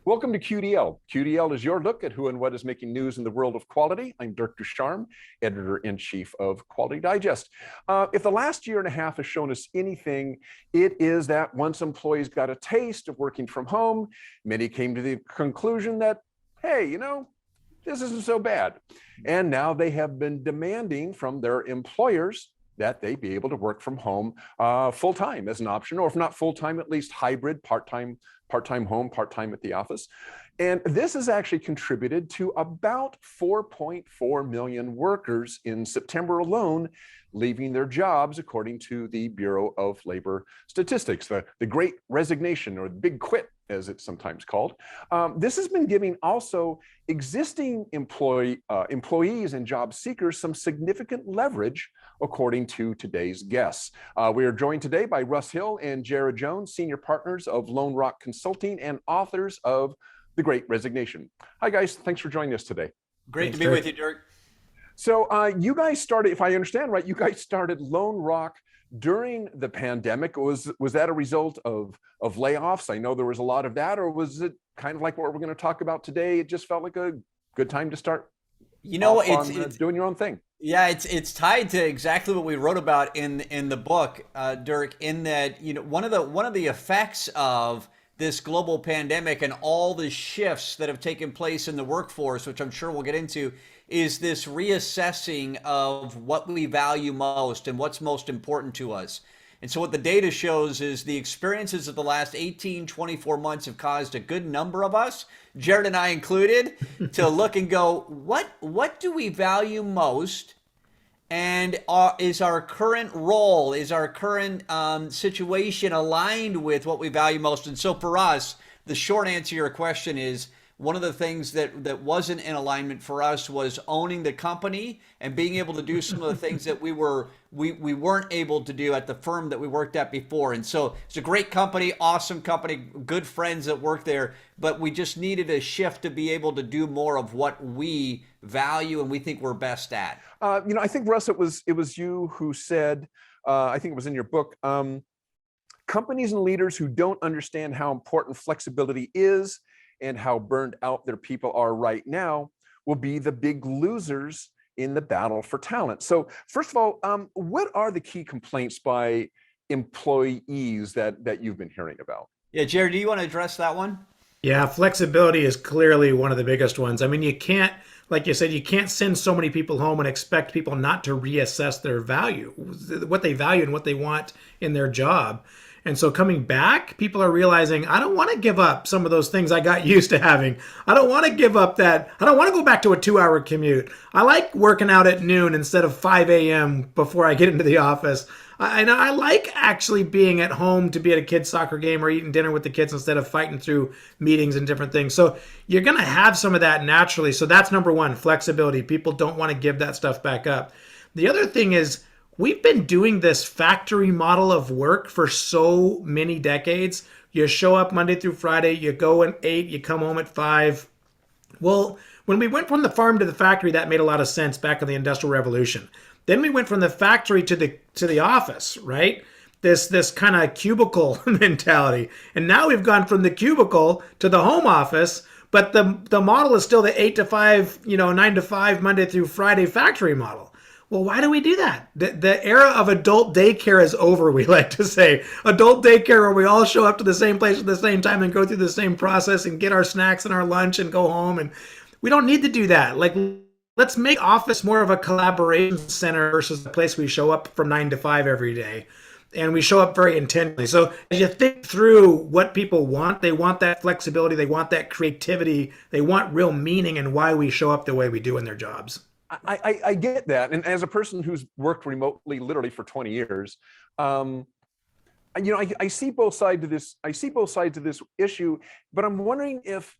Welcome to QDL. QDL is your look at who and what is making news in the world of quality. I'm Dirk Ducharme, editor-in-chief of Quality Digest. If the last year and a half has shown us anything, it is that once employees got a taste of working from home, many came to the conclusion that, hey, this isn't so bad. And now they have been demanding from their employers that they be able to work from home full-time as an option, or if not full-time, at least hybrid, part-time home, part-time at the office. And this has actually contributed to about 4.4 million workers in September alone leaving their jobs, according to the Bureau of Labor Statistics, the Great Resignation, or the Big Quit, as it's sometimes called. This has been giving also existing employees and job seekers some significant leverage, according to today's guests. We are joined today by Russ Hill and Jared Jones, senior partners of Lone Rock Consulting and authors of The Great Resignation. Hi, guys. Thanks for joining us today. Great to be with you, Dirk. So you guys started, if I understand right, you guys started Lone Rock during the pandemic. Was that a result of layoffs? I know there was a lot of that, or was it kind of like what we're going to talk about today? It just felt like a good time to start it's doing your own thing. Yeah, it's tied to exactly what we wrote about in the book, Dirk, in that, one of the effects of this global pandemic and all the shifts that have taken place in the workforce, which I'm sure we'll get into, is this reassessing of what we value most and what's most important to us. And so what the data shows is the experiences of the last 18, 24 months have caused a good number of us, Jared and I included, to look and go, what do we value most? And is our current role, is our current situation aligned with what we value most? And so for us, the short answer to your question is, one of the things that wasn't in alignment for us was owning the company and being able to do some of the things that we weren't able to do at the firm that we worked at before. And so it's a great company, awesome company, good friends that work there, but we just needed a shift to be able to do more of what we value and we think we're best at. I think, Russ, it was you who said, I think it was in your book, companies and leaders who don't understand how important flexibility is and how burned out their people are right now will be the big losers in the battle for talent. So first of all, what are the key complaints by employees that you've been hearing about? Yeah, Jared, do you want to address that one? Yeah, flexibility is clearly one of the biggest ones. I mean, you can't, like you said, you can't send so many people home and expect people not to reassess their value, what they value and what they want in their job. And so coming back, people are realizing, I don't want to give up some of those things I got used to having. I don't want to give up that. I don't want to go back to a 2-hour commute. I like working out at noon instead of 5 a.m. before I get into the office. I like actually being at home to be at a kid's soccer game or eating dinner with the kids instead of fighting through meetings and different things. So you're going to have some of that naturally. So that's number one, flexibility. People don't want to give that stuff back up. The other thing is, we've been doing this factory model of work for so many decades. You show up Monday through Friday, you go at 8, you come home at 5. Well, when we went from the farm to the factory, that made a lot of sense back in the Industrial Revolution. Then we went from the factory to the office, right? This kind of cubicle mentality. And now we've gone from the cubicle to the home office, but the model is still the 8 to 5, 9 to 5, Monday through Friday factory model. Well, why do we do that? The era of adult daycare is over, we like to say. Adult daycare where we all show up to the same place at the same time and go through the same process and get our snacks and our lunch and go home. And we don't need to do that. Like, let's make office more of a collaboration center versus a place we show up from 9 to 5 every day. And we show up very intentionally. So as you think through what people want, they want that flexibility, they want that creativity, they want real meaning in why we show up the way we do in their jobs. I get that. And as a person who's worked remotely literally for 20 years, I see both sides of this. I see both sides of this issue, but I'm wondering if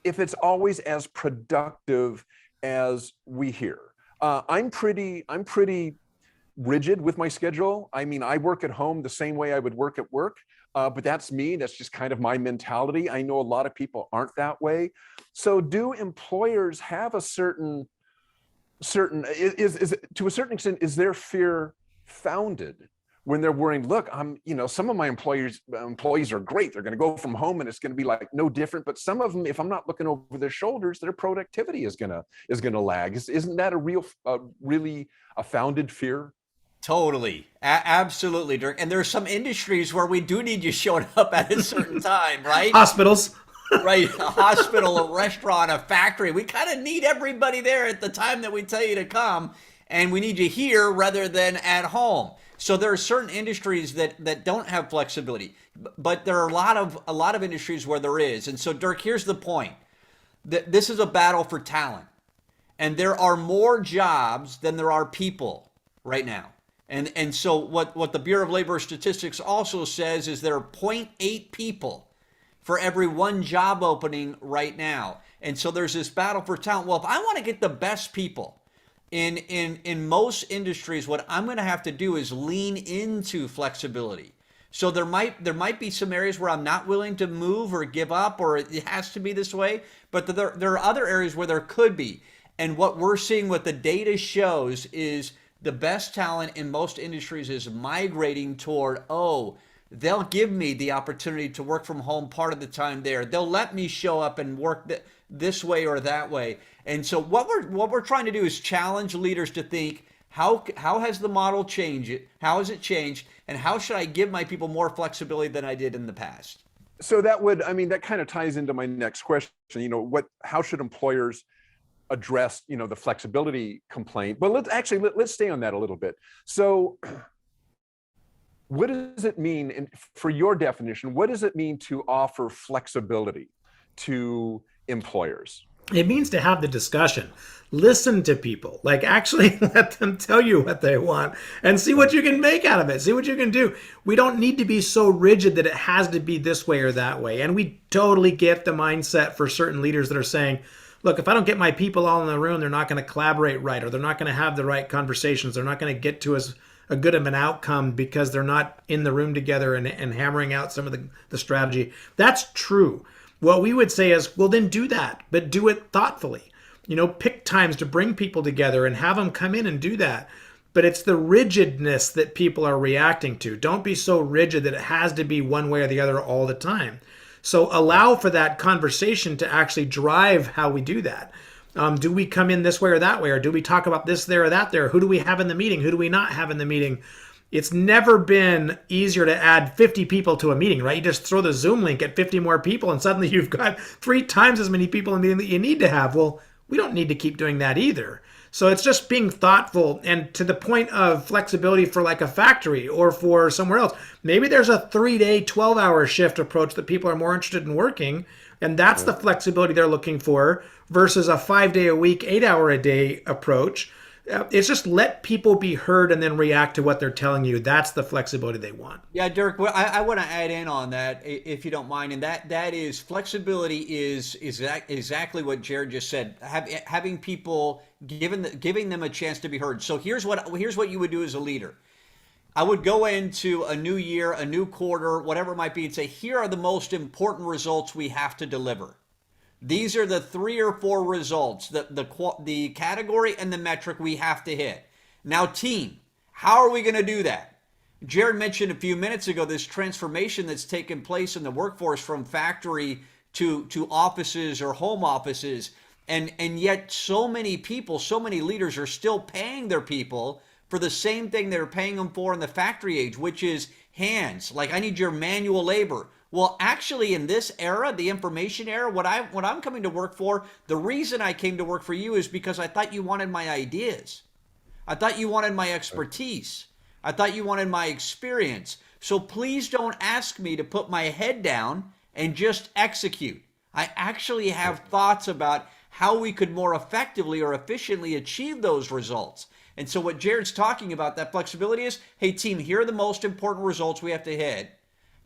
it's always as productive as we hear. I'm pretty rigid with my schedule. I mean, I work at home the same way I would work at work. But that's me. That's just kind of my mentality. I know a lot of people aren't that way. So do employers have a certain to a certain extent, is their fear founded? when they're worrying, look, some of my employees are great. They're going to go from home and it's going to be like no different. But some of them, if I'm not looking over their shoulders, their productivity is going to lag. Isn't that really a founded fear? Totally. Absolutely, Dirk. And there's some industries where we do need you showing up at a certain time, right? Hospitals. Right. A hospital, a restaurant, a factory. We kind of need everybody there at the time that we tell you to come. And we need you here rather than at home. So there are certain industries that don't have flexibility, but there are a lot of industries where there is. And so, Dirk, here's the point: that this is a battle for talent, and there are more jobs than there are people right now. And so what the Bureau of Labor Statistics also says is there are 0.8 people for every one job opening right now. And so there's this battle for talent. Well, if I want to get the best people in most industries, what I'm going to have to do is lean into flexibility. So there might be some areas where I'm not willing to move or give up, or it has to be this way, but there are other areas where there could be. And what we're seeing, what the data shows, is the best talent in most industries is migrating toward, they'll give me the opportunity to work from home part of the time there. They'll let me show up and work this way or that way. And so what we're trying to do is challenge leaders to think, how has the model changed? How has it changed? And how should I give my people more flexibility than I did in the past? So that kind of ties into my next question. How should employers address, the flexibility complaint? But let's stay on that a little bit. So what does it mean, and for your definition, what does it mean to offer flexibility to employers? It means to have the discussion, listen to people, like actually let them tell you what they want and see what you can make out of it, see what you can do. We don't need to be so rigid that it has to be this way or that way. And we totally get the mindset for certain leaders that are saying, look, if I don't get my people all in the room, they're not going to collaborate right, or they're not going to have the right conversations. They're not going to get to a good of an outcome because they're not in the room together and hammering out some of the strategy. That's true. What we would say is, well, then do that, but do it thoughtfully. Pick times to bring people together and have them come in and do that. But it's the rigidness that people are reacting to. Don't be so rigid that it has to be one way or the other all the time. So allow for that conversation to actually drive how we do that. Do we come in this way or that way? Or do we talk about this there or that there? Who do we have in the meeting? Who do we not have in the meeting? It's never been easier to add 50 people to a meeting, right? You just throw the Zoom link at 50 more people and suddenly you've got 3 times as many people in the meeting that you need to have. Well, we don't need to keep doing that either. So it's just being thoughtful, and to the point of flexibility for like a factory or for somewhere else. Maybe there's a 3-day, 12-hour shift approach that people are more interested in working, and that's the flexibility they're looking for versus a 5-day a week, 8-hour a day approach. It's just let people be heard and then react to what they're telling you. That's the flexibility they want. Yeah, Dirk, well, I want to add in on that, if you don't mind. And that is, flexibility is exactly what Jared just said. Having people, giving them a chance to be heard. So here's what you would do as a leader. I would go into a new year, a new quarter, whatever it might be, and say, here are the most important results we have to deliver. These are the 3 or 4 results, the category and the metric we have to hit. Now, team, how are we going to do that? Jared mentioned a few minutes ago this transformation that's taken place in the workforce from factory to offices or home offices. And yet so many people, so many leaders are still paying their people for the same thing they're paying them for in the factory age, which is hands. Like, I need your manual labor. Well, actually, in this era, the information era, what I'm coming to work for, the reason I came to work for you is because I thought you wanted my ideas. I thought you wanted my expertise. I thought you wanted my experience. So please don't ask me to put my head down and just execute. I actually have thoughts about how we could more effectively or efficiently achieve those results. And so what Jared's talking about, that flexibility, is, hey, team, here are the most important results we have to hit.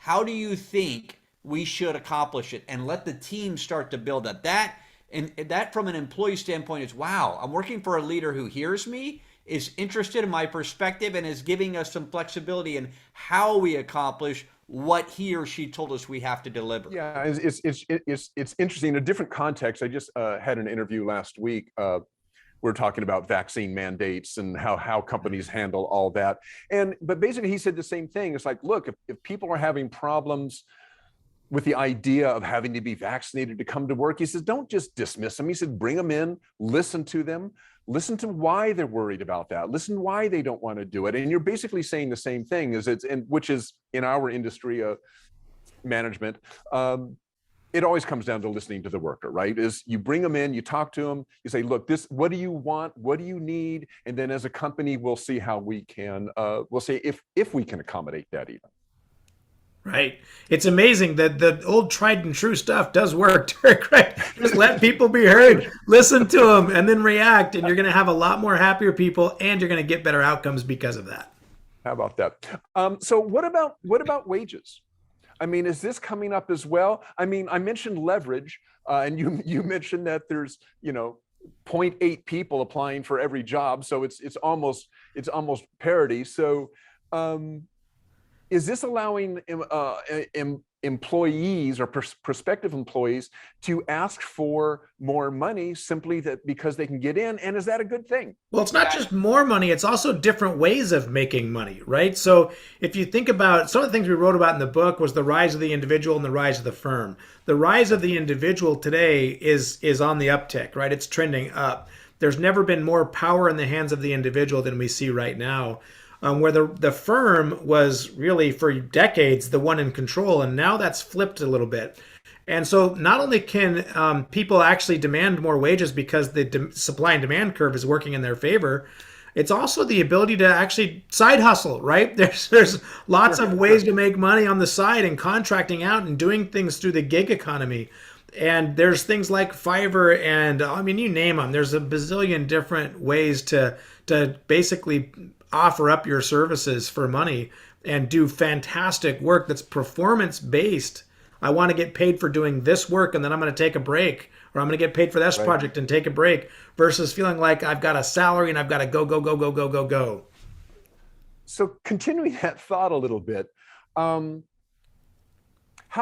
How do you think we should accomplish it? And let the team start to build that. And that from an employee standpoint is, wow, I'm working for a leader who hears me, is interested in my perspective, and is giving us some flexibility in how we accomplish what he or she told us we have to deliver. Yeah, it's interesting. In a different context, I just had an interview last week we're talking about vaccine mandates and how companies handle all that. But basically he said the same thing. It's like, look, if people are having problems with the idea of having to be vaccinated to come to work, he says, don't just dismiss them. He said, bring them in, listen to them, listen to why they're worried about that, listen why they don't want to do it. And you're basically saying the same thing, which is in our industry, management. It always comes down to listening to the worker, right? Is you bring them in, you talk to them, you say, look, what do you want? What do you need? And then as a company, we'll see how we can, we'll see if we can accommodate that even. Right. It's amazing that the old tried and true stuff does work, Derek, right? Just let people be heard, listen to them, and then react, and you're going to have a lot more happier people, and you're going to get better outcomes because of that. How about that? So what about wages? I mean, is this coming up as well? I mean, I mentioned leverage, and you mentioned that there's 0.8 people applying for every job, so it's almost parity. So is this allowing employees or prospective employees to ask for more money simply because they can get in? And is that a good thing? Well, it's not just more money, it's also different ways of making money, right? So if you think about some of the things we wrote about in the book was the rise of the individual and the rise of the firm. The rise of the individual today is on the uptick, right? It's trending up. There's never been more power in the hands of the individual than we see right now. Where the firm was really for decades the one in control, and now that's flipped a little bit. And so not only can people actually demand more wages because the supply and demand curve is working in their favor, it's also the ability to actually side hustle, right? There's lots of ways to make money on the side and contracting out and doing things through the gig economy. And there's things like Fiverr and I mean, you name them. There's a bazillion different ways to basically offer up your services for money and do fantastic work that's performance based. I want to get paid for doing this work and then I'm going to take a break, or I'm going to get paid for this project and take a break, versus feeling like I've got a salary and I've got to go. So continuing that thought a little bit, how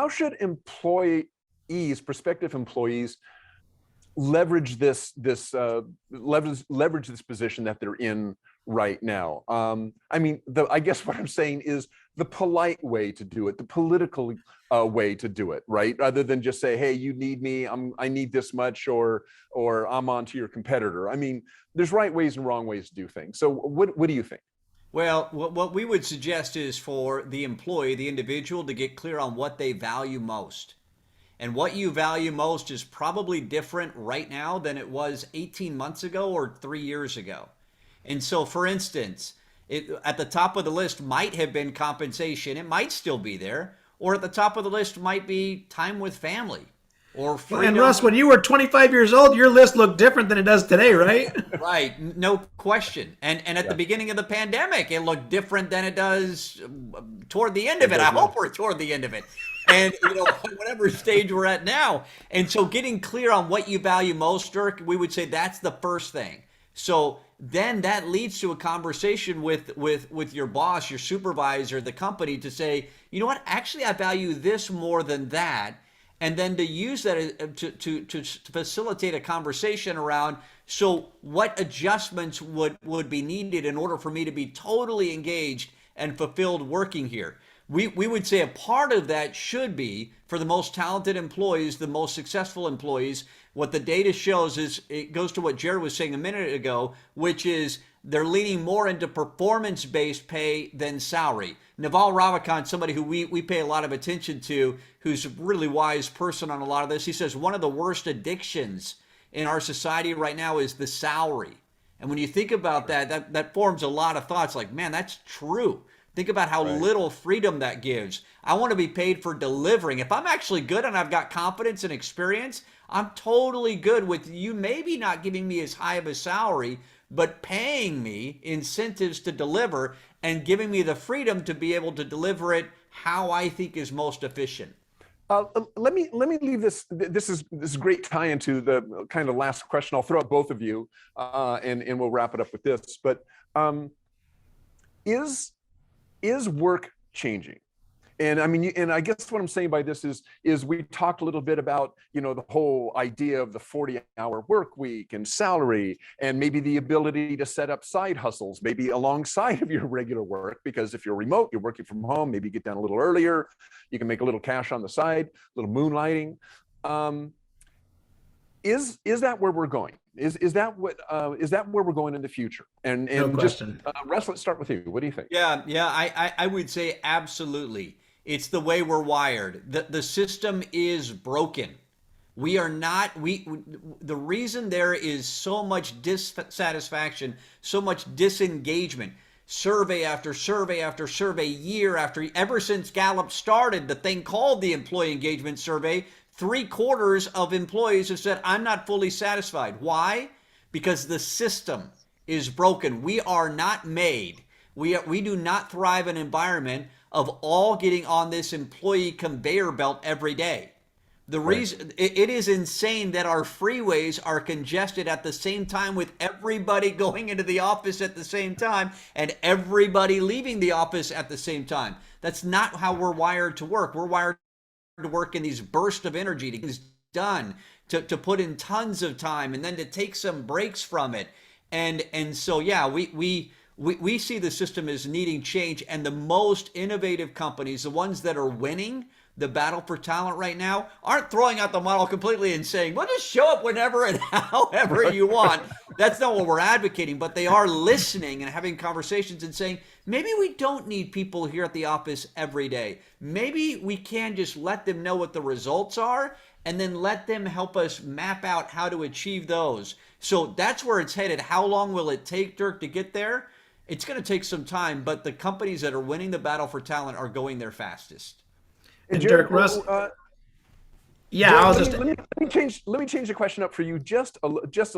should prospective employees leverage this position that they're in right now? I mean, I guess what I'm saying is the polite way to do it, the political way to do it, right? Rather than just say, hey, you need me, I need this much, or I'm on to your competitor. I mean, there's right ways and wrong ways to do things. So what do you think? Well, what we would suggest is for the employee, the individual, to get clear on what they value most. And what you value most is probably different right now than it was 18 months ago or 3 years ago. And so, for instance, at the top of the list might have been compensation. It might still be there. Or at the top of the list might be time with family or freedom. And Russ, when you were 25 years old, your list looked different than it does today, right? Right. No question. And at the beginning of the pandemic, it looked different than it does toward the end of it. I hope we're toward the end of it. And, whatever stage we're at now. And so getting clear on what you value most, Dirk, we would say that's the first thing. So then that leads to a conversation with your boss, your supervisor, the company, to say, you know what, actually I value this more than that. And then to use that to facilitate a conversation around, so what adjustments would be needed in order for me to be totally engaged and fulfilled working here. We would say a part of that should be, for the most talented employees, the most successful employees, what the data shows is, it goes to what Jared was saying a minute ago, which is they're leaning more into performance-based pay than salary. Naval Ravikant, somebody who we pay a lot of attention to, who's a really wise person on a lot of this, he says one of the worst addictions in our society right now is the salary. And when you think about that forms a lot of thoughts like, man, that's true. Think about how little freedom that gives. I want to be paid for delivering. If I'm actually good and I've got confidence and experience, I'm totally good with you maybe not giving me as high of a salary, but paying me incentives to deliver and giving me the freedom to be able to deliver it how I think is most efficient. Let me leave this. This is a great tie into the kind of last question. I'll throw out both of you, and we'll wrap it up with this. But is work changing? And I mean, and I guess what I'm saying by this is we talked a little bit about, the whole idea of the 40-hour work week and salary, and maybe the ability to set up side hustles, maybe alongside of your regular work, because if you're remote, you're working from home, maybe get down a little earlier, you can make a little cash on the side, a little moonlighting. Is that where we're going? Is that where we're going in the future? And No just question. Russ, let's start with you. What do you think? Yeah, I would say absolutely. It's the way we're wired. The system is broken. We are not, the reason there is so much dissatisfaction, so much disengagement, survey after survey after survey, year after, ever since Gallup started the thing called the Employee Engagement Survey, 3/4 of employees have said, I'm not fully satisfied. Why? Because the system is broken. We are not made. We do not thrive in an environment of all getting on this employee conveyor belt every day. The reason it is insane that our freeways are congested at the same time with everybody going into the office at the same time and everybody leaving the office at the same time. That's not how we're wired to work. We're wired to work in these bursts of energy to get things done, to put in tons of time and then to take some breaks from it. And so yeah, we see the system as needing change, and the most innovative companies, the ones that are winning the battle for talent right now, aren't throwing out the model completely and saying, well, just show up whenever and however you want. That's not what we're advocating, but they are listening and having conversations and saying, maybe we don't need people here at the office every day. Maybe we can just let them know what the results are and then let them help us map out how to achieve those. So that's where it's headed. How long will it take, Dirk, to get there? It's going to take some time, but the companies that are winning the battle for talent are going there fastest. And Dirk, Russ, yeah, Jared, I'll let just me, let me change the question up for you just a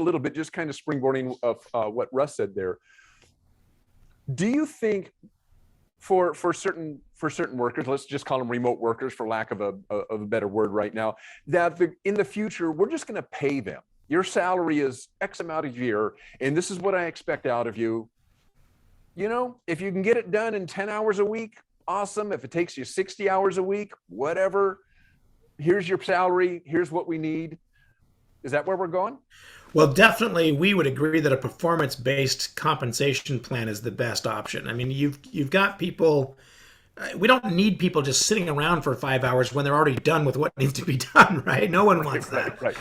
little bit, just kind of springboarding of what Russ said there. Do you think for certain workers, let's just call them remote workers for lack of a better word right now, that in the future we're just going to pay them? Your salary is X amount a year, and this is what I expect out of you. If you can get it done in 10 hours a week, awesome. If it takes you 60 hours a week, whatever, here's your salary, here's what we need. Is that where we're going? Well, definitely, we would agree that a performance-based compensation plan is the best option. I mean, you've got people. We don't need people just sitting around for 5 hours when they're already done with what needs to be done, right? No one wants that. Right.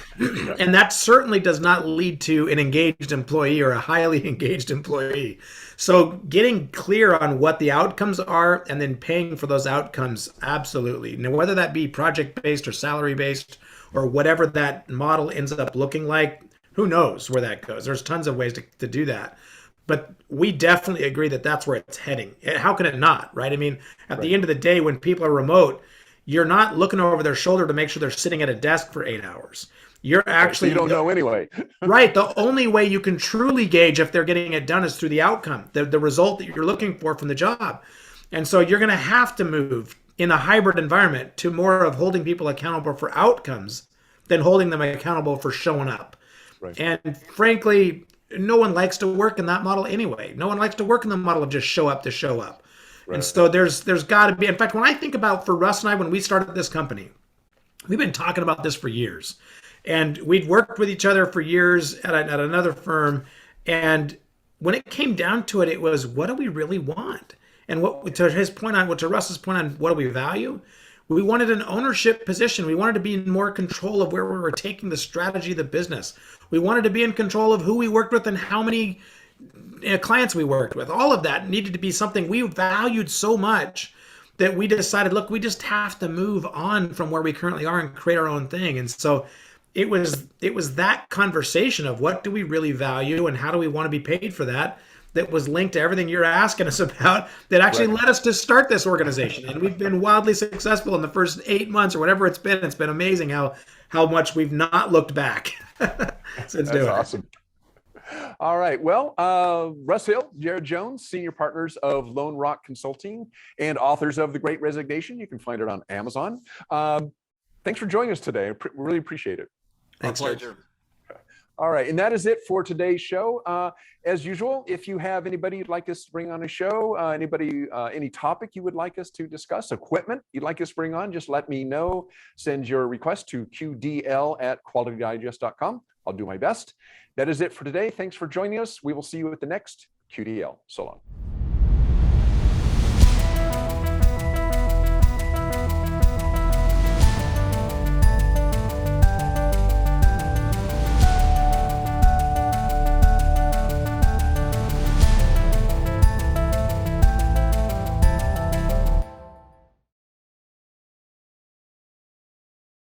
And that certainly does not lead to an engaged employee or a highly engaged employee. So getting clear on what the outcomes are and then paying for those outcomes, absolutely. Now, whether that be project-based or salary-based or whatever that model ends up looking like, who knows where that goes? There's tons of ways to do that. But we definitely agree that that's where it's heading. How can it not, right? I mean, at the end of the day, when people are remote, you're not looking over their shoulder to make sure they're sitting at a desk for 8 hours. You're actually, you don't know anyway. Right. The only way you can truly gauge if they're getting it done is through the outcome, the result that you're looking for from the job. And so you're going to have to move in a hybrid environment to more of holding people accountable for outcomes than holding them accountable for showing up. Right. And frankly, no one likes to work in that model anyway. No one likes to work in the model of just show up to show up. Right. And so there's got to be, in fact, when I think about, for Russ and I, when we started this company, we've been talking about this for years. And we'd worked with each other for years at another firm. And when it came down to it, it was, what do we really want? And to Russ's point on what do we value? We wanted an ownership position. We wanted to be in more control of where we were taking the strategy of the business. We wanted to be in control of who we worked with and how many clients we worked with. All of that needed to be something we valued so much that we decided, look, we just have to move on from where we currently are and create our own thing. And so it was that conversation of what do we really value and how do we want to be paid for that was linked to everything you're asking us about that actually led us to start this organization. And we've been wildly successful in the first 8 months or whatever it's been. It's been amazing how much we've not looked back since doing it. That's awesome. All right. Well, Russ Hill, Jared Jones, senior partners of Lone Rock Consulting and authors of The Great Resignation. You can find it on Amazon. Thanks for joining us today. I really appreciate it. Our pleasure. All right, and that is it for today's show. As usual, if you have anybody you'd like us to bring on a show, any topic you would like us to discuss, equipment you'd like us to bring on, just let me know. Send your request to qdl@qualitydigest.com. I'll do my best. That is it for today. Thanks for joining us. We will see you at the next QDL. So long.